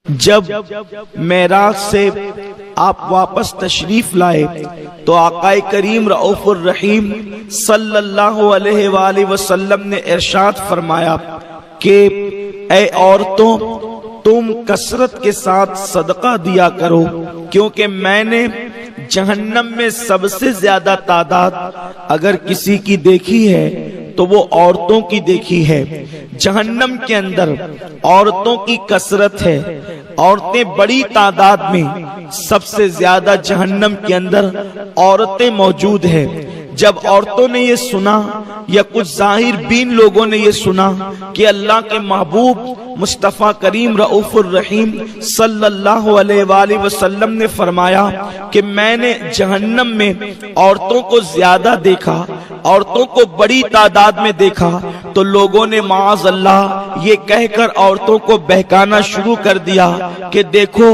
جب معراج سے آپ واپس تشریف لائے تو آقا کریم رؤوف الرحیم صلی اللہ علیہ وآلہ وسلم نے ارشاد فرمایا کہ اے عورتوں، تم کثرت کے ساتھ صدقہ دیا کرو، کیونکہ میں نے جہنم میں سب سے زیادہ تعداد اگر کسی کی دیکھی ہے تو وہ عورتوں کی دیکھی ہے۔ جہنم کے اندر عورتوں کی کثرت ہے، عورتیں بڑی تعداد میں، سب سے زیادہ جہنم کے اندر عورتیں موجود ہیں۔ جب عورتوں نے یہ سنا یا کچھ ظاہر بین لوگوں نے یہ سنا کہ اللہ کے محبوب مصطفیٰ کریم رؤوف الرحیم صلی اللہ علیہ وآلہ وسلم نے فرمایا کہ میں نے جہنم میں عورتوں کو زیادہ دیکھا، عورتوں کو بڑی تعداد میں دیکھا، تو لوگوں نے معاذ اللہ یہ کہہ کر عورتوں کو بہکانا شروع کر دیا کہ دیکھو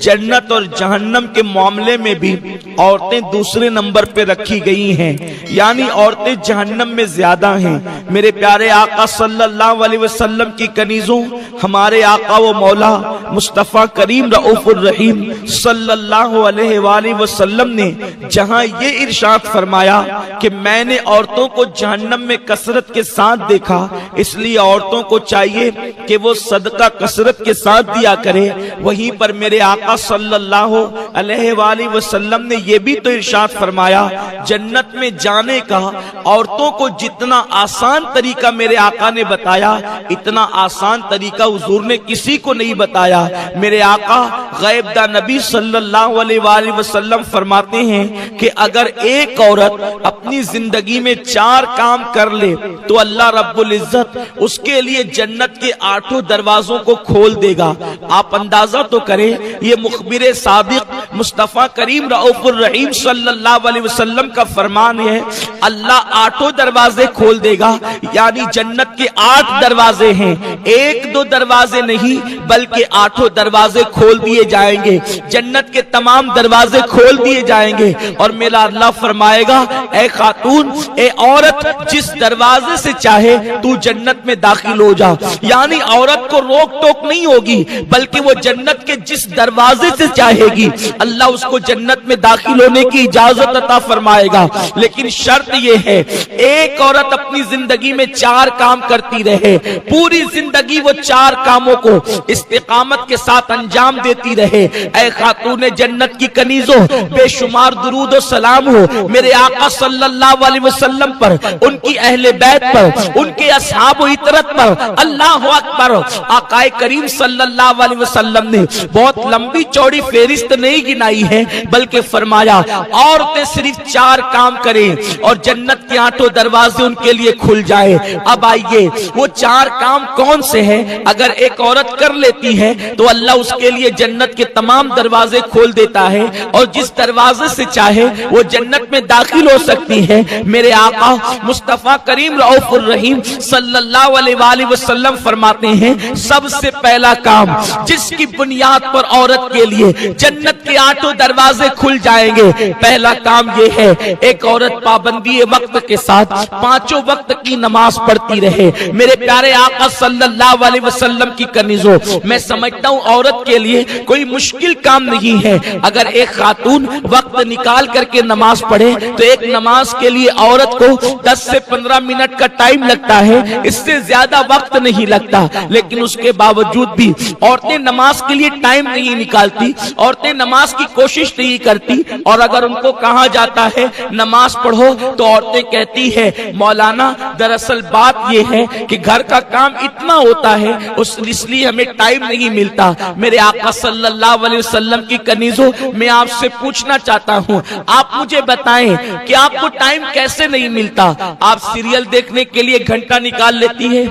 جنت اور جہنم کے معاملے میں بھی عورتیں دوسرے نمبر پہ رکھی گئی ہیں، یعنی عورتیں جہنم میں زیادہ ہیں۔ میرے پیارے آقا صلی اللہ علیہ وسلم کی کنیزوں، ہمارے آقا و مولا مصطفیٰ کریم رؤوف الرحیم صلی اللہ علیہ وآلہ وسلم نے جہاں یہ ارشاد فرمایا کہ میں نے عورتوں کو جہنم میں کثرت کے ساتھ دیکھا، اس لیے عورتوں کو چاہیے کہ وہ صدقہ کثرت کے ساتھ دیا کرے، وہیں پر میرے آقا صلی اللہ علیہ وآلہ وسلم نے یہ بھی تو ارشاد فرمایا جنت میں جانے کا عورتوں کو جتنا آسان طریقہ میرے آقا نے بتایا، اتنا آسان طریقہ حضور نے کسی کو نہیں بتایا۔ میرے آقا غیب دا نبی صلی اللہ علیہ وآلہ وسلم فرماتے ہیں کہ اگر ایک عورت اپنی زندگی میں 4 کام کر لے تو اللہ رب العزت اس کے لیے جنت کے 8 دروازوں کو کھول دے گا۔ آپ اندازہ تو کریں، یہ مخبر صادق مصطفیٰ کریم رؤوف الرحیم صلی اللہ علیہ وسلم کا فرمان ہے، اللہ 8 دروازے کھول دے گا، یعنی جنت کے 8 دروازے ہیں، 1-2 دروازے نہیں بلکہ 8 دروازے کھول دیے جائیں گے، جنت کے تمام دروازے کھول دیے جائیں گے۔ اور میرا اللہ فرمائے گا اے خاتون، اے عورت، جس دروازے سے چاہے تو جنت میں داخل ہو جا، یعنی عورت کو روک ٹوک نہیں ہوگی بلکہ وہ جنت کے جس دروازے سے چاہے گی اللہ اس کو جنت میں داخل ہونے کی اجازت عطا فرمائے گا۔ لیکن شرط یہ ہے ایک عورت اپنی زندگی میں 4 کام کرتی رہے، پوری زندگی وہ 4 کاموں کو استقامت کے ساتھ انجام دیتی رہے۔ اے خاتون جنت کی کنیزوں، بے شمار درود و سلام ہو میرے آقا صلی اللہ علیہ وسلم پر، ان کی اہل بیت پر، ان کے اصحاب و اطرت پر۔ اللہ اکبر! آقا کریم صلی اللہ علیہ وسلم نے بہت لمبی چوڑی فہرست نہیں گنائی ہے بلکہ فرمایا عورتیں صرف 4 کام کریں اور جنت کے 8 دروازے ان کے لیے کھل جائے۔ اب آئیے وہ 4 کام کون سے ہیں؟ اگر ایک عورت کر لیتی ہے تو اللہ اس کے لیے جنت کے تمام دروازے کھول دیتا ہے اور جس دروازے سے چاہے وہ جنت میں داخل ہو سکتی ہے۔ میرے آقا مصطفیٰ کریم رؤوف الرحیم صلی اللہ علیہ وآلہ وسلم فرماتے ہیں سب سے پہلا کام جس کی بنیاد پر عورت کے لیے جنت کے 8 دروازے کھل جائیں گے، پہلا کام یہ ہے ایک عورت پابندی وقت کے ساتھ 5 وقت کی نماز پڑھتی رہے۔ میرے پیارے آقا صلی اللہ علیہ وسلم کی کنیزوں، میں سمجھتا ہوں عورت کے لیے کوئی مشکل کام نہیں ہے، اگر ایک خاتون وقت نکال کر کے نماز پڑھے تو ایک نماز کے لیے عورت کو 10 سے 15 منٹ کا ٹائم لگتا ہے، اس سے زیادہ وقت نہیں لگتا، لیکن اس کے باوجود بھی عورتیں نماز کے لیے ٹائم نہیں نکالتی، عورتیں نماز کی کوشش نہیں کرتی، اور اگر ان کو کہا جاتا ہے نماز پڑھو تو عورتیں کہتی ہے مولانا دراصل بات یہ ہے کہ گھر کا کام اتنا ہوتا ہے اس لیے ہمیں ٹائم نہیں ملتا۔ میرے آقا صلی اللہ علیہ وسلم کی کنیزوں، میں آپ سے پوچھنا چاہتا ہوں، آپ مجھے بتائیں کہ آپ کو ٹائم کیسے نہیں ملتا؟ آپ سیریل دیکھنے کے لیے گھنٹہ نکال لیتی ہے،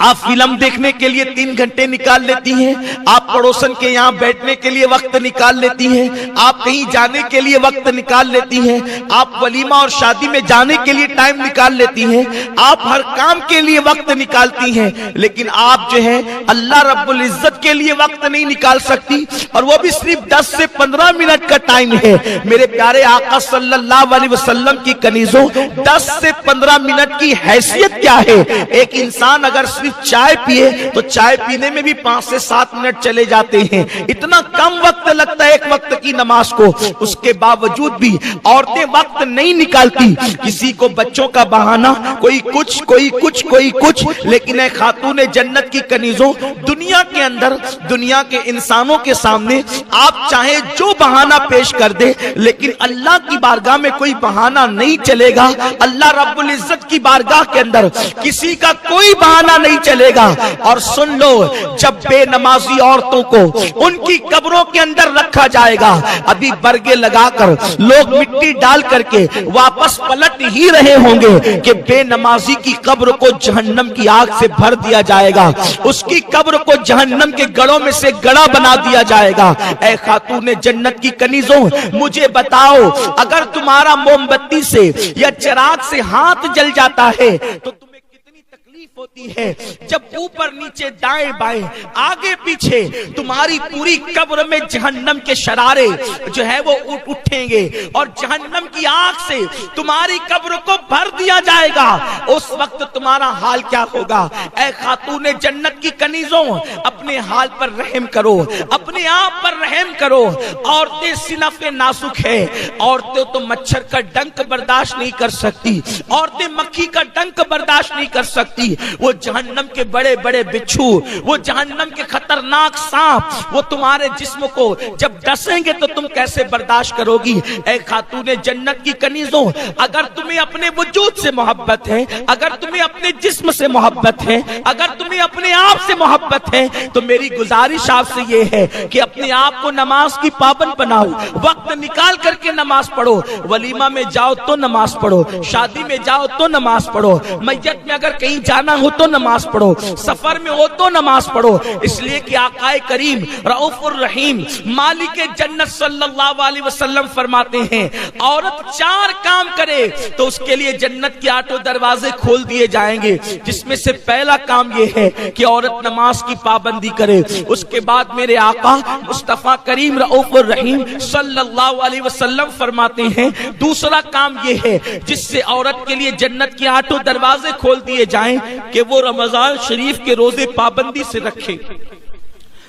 آپ فلم دیکھنے کے لیے 3 گھنٹے نکال لیتی ہیں، آپ پڑوسن کے یہاں بیٹھنے کے لیے وقت نکال لیتی ہیں، آپ کہیں جانے کے لیے وقت نکال لیتی ہیں، آپ ولیمہ اور شادی میں جانے کے لیے ٹائم نکال لیتی ہیں، آپ ہر کام کے لیے وقت نکالتی ہیں، لیکن آپ جو ہے اللہ رب العزت کے لیے وقت نہیں نکال سکتی، اور وہ بھی صرف 10 سے 15 منٹ کا ٹائم ہے۔ میرے پیارے آقا صلی اللہ علیہ وسلم کی کنیزوں، 10 سے 15 منٹ کی حیثیت کیا ہے؟ ایک انسان اگر صرف چائے پیے تو چائے پینے میں بھی 5 سے 7 منٹ چلے جاتے ہیں، اتنا کم وقت لگتا ہے ایک وقت کی نماز کو، اس کے باوجود بھی عورتیں وقت نہیں نکالتی، کسی کو بچوں کا بہانہ، کوئی کچھ کوئی کچھ کوئی کچھ، لیکن اے خاتون جنت کی کنیزوں، دنیا کے اندر دنیا کے انسانوں کے سامنے آپ چاہے جو بہانہ پیش کر دے، لیکن اللہ کی بارگاہ میں کوئی بہانہ نہیں چلے گا، اللہ رب العزت کی بارگاہ کے اندر کسی کا کوئی بہانہ نہیں چلے گا۔ اور سن لو، جب بے نمازی عورتوں کو ان کی قبروں کے اندر رکھا جائے گا، ابھی برگے لگا کر لوگ مٹی ڈال کر کے واپس پلٹ ہی رہے ہوں گے کہ بے نمازی کی قبر کو جہنم کی آگ سے بھر دیا جائے گا، اس کی قبر کو جہنم کے گڑوں میں سے گڑا بنا دیا جائے گا۔ اے خاتون جنت کی کنیزوں، مجھے بتاؤ، اگر تمہارا موم بتی سے یا چراغ سے ہاتھ جل جاتا ہے تو تمہیں کتنی تکلیف ہوتی ہے جب اوپر نیچے دائیں بائیں آگے پیچھے تمہاری پوری قبر میں جہنم کے شرارے جو ہے وہ اٹھیں گے اور جہنم کی آگ سے تمہاری قبر کو بھر دیا جائے گا، اس وقت تمہارا حال کیا ہوگا؟ اے خاتون جنت کی کنیزوں، اپنے حال پر رحم کرو، اپنے آپ پر رحم کرو۔ عورتیں صنف نازک ہے، عورتیں تو مچھر کا ڈنک برداشت نہیں کر سکتی، عورتیں مکھی کا ڈنک برداشت نہیں کر سکتی، وہ جہنم کے بڑے بڑے بچھو، وہ جہنم کے خطرناک سانپ وہ تمہارے جسم کو جب ڈسیں گے تو تم کیسے برداشت کرو گی؟ اے خاتون جنت کی کنیزوں، اگر تمہیں اپنے وجود سے محبت ہے، اگر تمہیں اپنے جسم سے محبت ہے، اگر تمہیں اپنے آپ سے محبت ہے تو میری گزارش آپ سے یہ ہے کہ اپنے آپ کو نماز کی پابند بناؤ، وقت نکال کر کے نماز پڑھو، ولیمہ میں جاؤ تو نماز پڑھو، شادی میں جاؤ تو نماز پڑھو، میت میں اگر کہیں جانا ہو تو نماز پڑھو، سفر میں ہو تو نماز پڑھو، اس لیے کہ آقا کریم رؤوف الرحیم مالک جنت صلی اللہ علیہ وسلم فرماتے ہیں عورت 4 کام کرے تو اس کے لیے جنت کے 8 دروازے کھول دیے جائیں گے، جس میں سے پہلا کام یہ ہے کہ عورت نماز کی پابندی کرے۔ اس کے بعد میرے آقا مصطفیٰ کریم رؤوف الرحیم صلی اللہ علیہ وسلم فرماتے ہیں دوسرا کام یہ ہے جس سے عورت کے لیے جنت کے 8 دروازے کھول دیے جائیں کہ وہ رمضان شریف کے روزے پابندی سے رکھے،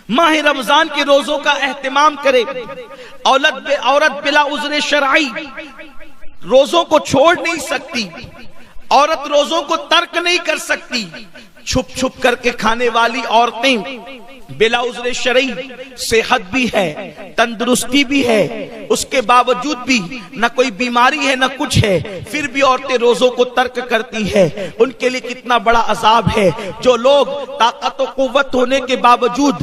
ماہ رمضان کے روزوں کا اہتمام کرے، عورت بلا عذر شرعی روزوں کو چھوڑ نہیں سکتی، عورت روزوں کو ترک نہیں کر سکتی، چھپ چھپ کر کے کھانے والی عورتیں بلا عذر شرعی، صحت بھی ہے، تندرستی بھی ہے، اس کے باوجود بھی نہ کوئی بیماری ہے نہ کچھ ہے، پھر بھی عورتیں روزوں کو ترک کرتی ہے، ان کے لیے کتنا بڑا عذاب ہے۔ جو لوگ طاقت و قوت ہونے کے باوجود،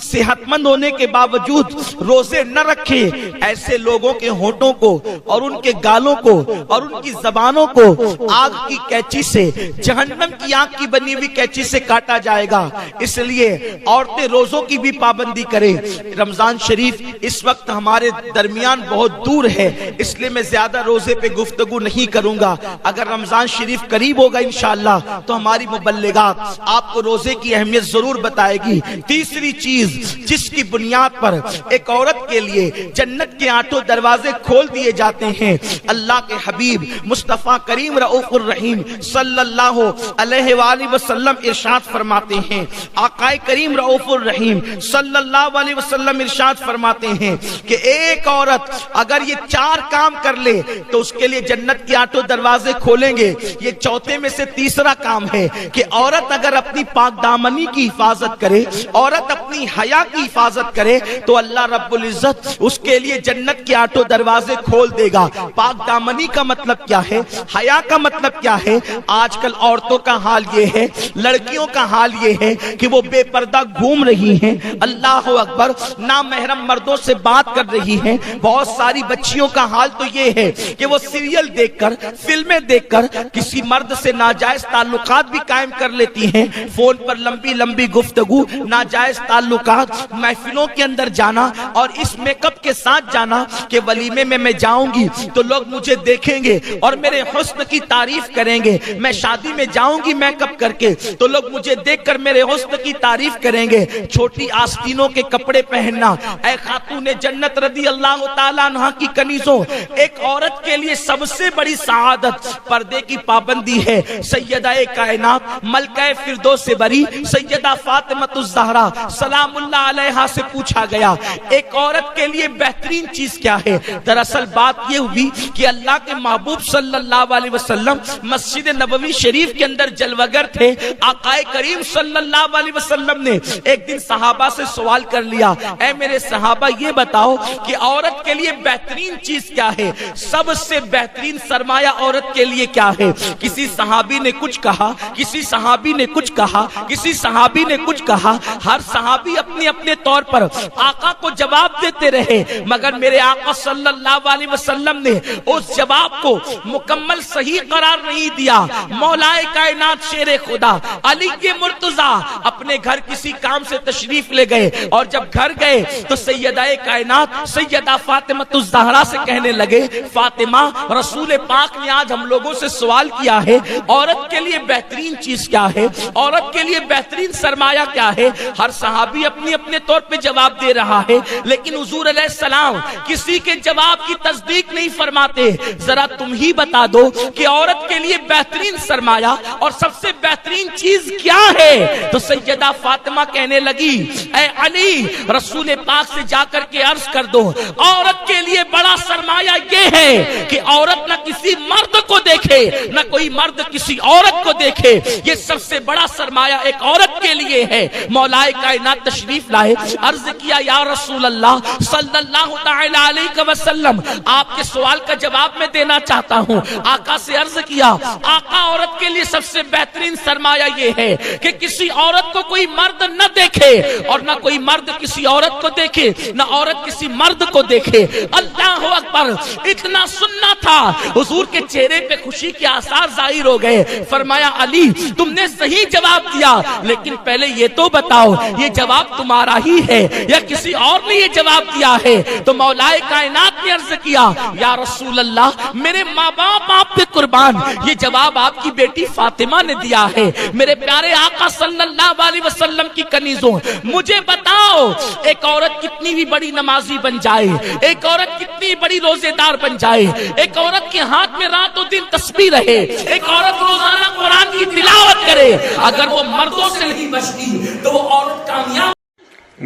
صحت مند ہونے کے باوجود روزے نہ رکھے، ایسے لوگوں کے ہونٹوں کو اور ان کے گالوں کو اور ان کی زبانوں کو آگ کی کینچی سے، جہنم کی آگ کی بنی ہوئی کینچی سے کاٹا جائے گا۔ اس لیے عورتیں روزوں کی بھی پابندی کریں۔ رمضان شریف اس وقت ہمارے درمیان بہت دور ہے، اس لیے میں زیادہ روزے پہ گفتگو نہیں کروں گا۔ اگر رمضان شریف قریب ہوگا انشاءاللہ تو ہماری مبلغات آپ کو روزے کی اہمیت ضرور بتائے گی۔ تیسری چیز جس کی بنیاد پر ایک عورت کے لیے جنت کے 8 دروازے کھول دیے جاتے ہیں، اللہ کے حبیب مصطفیٰ کریم رؤوف الرحیم صلی اللہ علیہ وآلہ وسلم ارشاد فرماتے ہیں، آقا کریم رؤوف الرحیم صلی اللہ علیہ وسلم ارشاد فرماتے ہیں کہ ایک عورت اگر یہ 4 کام کر لے تو اس کے لیے جنت کے 8 دروازے کھولیں گے۔ یہ چوتھے میں سے تیسرا کام ہے کہ عورت اگر اپنی پاک دامنی کی حفاظت کرے، عورت اپنی حیا کی حفاظت کرے تو اللہ رب العزت اس کے لیے جنت کے 8 دروازے کھول دے گا۔ پاک دامنی کا مطلب کیا ہے؟ حیا کا مطلب کیا ہے؟ آج کل عورتوں کا حال یہ ہے، لڑکیوں کا حال یہ ہے کہ وہ بے پردہ گھوم رہی ہیں، اللہ اکبر، نامحرم مردوں سے بات کر رہی ہیں۔ بہت ساری بچیوں کا حال تو یہ ہے کہ وہ سیریل دیکھ کر، فلمیں دیکھ کر کسی مرد سے ناجائز تعلقات بھی قائم کر لیتی ہیں، فون پر لمبی لمبی گفتگو، ناجائز تعلقات، محفلوں کے اندر جانا اور اس میک اپ کے ساتھ جانا کہ ولیمے میں جاؤں گی تو لوگ مجھے دیکھیں گے اور میرے حسن کی تعریف کریں گے، میں شادی میں جاؤں گی میک اپ کر کے تو لوگ مجھے دیکھ کر میرے حسن کی تعریف کریں گے۔ چھوٹی آستینوں کے کپڑے پہننا، اے خاتون جنت رضی اللہ تعالیٰ عنہ کی کنیزوں، ایک عورت کے لیے سب سے بڑی سعادت پردے کی پابندی ہے۔ سیدہ کائنات ملکہ فردوس بری سیدہ فاطمہ الزہرا سلام اللہ علیہا سے پوچھا گیا ایک عورت کے لیے بہترین چیز کیا ہے؟ دراصل بات یہ ہوئی کہ اللہ کے محبوب صلی اللہ علیہ وسلم مسجد نبوی شریف کے اندر جلوگر تھے۔ آقا کریم صلی اللہ علیہ وسلم نے ایک دن صحابہ سے سوال کر لیا، اے میرے صحابہ یہ بتاؤ کہ عورت کے لیے بہترین چیز کیا ہے؟ سب سے بہترین سرمایہ عورت کے لیے کیا ہے؟ کسی صحابی نے کچھ کہا، کسی صحابی نے کچھ کہا، کسی صحابی نے کچھ کہا۔ ہر صحابی اپنے اپنے طور پر آقا کو جواب دیتے رہے، مگر میرے آقا صلی اللہ علیہ وسلم نے اس جواب کو مکمل صحیح قرار نہیں دیا۔ مولا کائنات شیر خدا علی کے مرتضیٰ اپنے گھر کسی کام سے تشریف لے گئے، اور جب گھر گئے تو سیدہ کائنات سیدہ فاطمہ الزہرا سے کہنے لگے، فاطمہ رسول پاک نے آج ہم لوگوں سے سوال کیا ہے عورت کے لیے بہترین چیز کیا ہے، عورت کے لیے بہترین سرمایہ کیا ہے؟ ہر صحابی اپنے اپنے طور پہ جواب دے رہا ہے، لیکن حضور علیہ السلام کسی کے جواب کی تصدیق نہیں فرماتے۔ ذرا تم ہی بتا دو کہ عورت کے لیے بہترین سرمایہ اور سب سے بہترین چیز کیا ہے؟ تو سیدہ فاطمہ کہنے لگی، اے علی رسول پاک سے جا کر کے عرض کر دو عورت کے لیے بڑا سرمایہ یہ ہے کہ عورت نہ کسی مرد کو دیکھے، نہ کوئی مرد کسی عورت کو دیکھے۔ یہ سب سے بڑا سرمایہ ایک عورت کے لیے ہے۔ مولا کائنات تشریف لائے، عرض کیا یا رسول اللہ صلی اللہ تعالی علیہ وسلم، آپ کے سوال کا جواب میں دینا چاہتا ہوں۔ آقا سے عرض کیا، آقا عورت کے لیے سب سے بہترین سرمایہ یہ ہے کہ کسی عورت کو کوئی مرد نہ دیکھے، اور نہ کوئی مرد کسی عورت کو دیکھے، نہ عورت کسی مرد کو دیکھے۔ اللہ اکبر! اتنا سننا تھا، حضور کے چہرے پہ خوشی کے آثار ظاہر ہو گئے۔ فرمایا علی تم نے صحیح جواب دیا، لیکن پہلے یہ تو بتاؤ یہ جواب تمہارا ہی ہے یا کسی اور نے یہ جواب دیا ہے؟ تو مولا کائنات نے عرض کیا، یا رسول اللہ میرے ماں باپ آپ پہ قربان، یہ جواب آپ کی بیٹی فاطمہ نے دیا ہے۔ میرے پیارے آقا صلی اللہ علیہ وسلم کی کنیزوں، مجھے بتاؤ ایک عورت کتنی بھی بڑی نمازی بن جائے، ایک عورت کتنی بڑی روزے دار بن جائے، ایک عورت کے ہاتھ میں رات و دن تسبیح رہے، ایک عورت روزانہ قرآن کی تلاوت کرے، اگر وہ مردوں سے نہیں بچتی تو وہ عورت کامیاب۔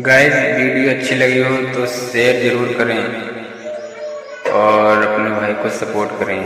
گائز ویڈیو اچھی لگی ہو تو شیئر ضرور کریں اور اپنے بھائی کو سپورٹ کریں۔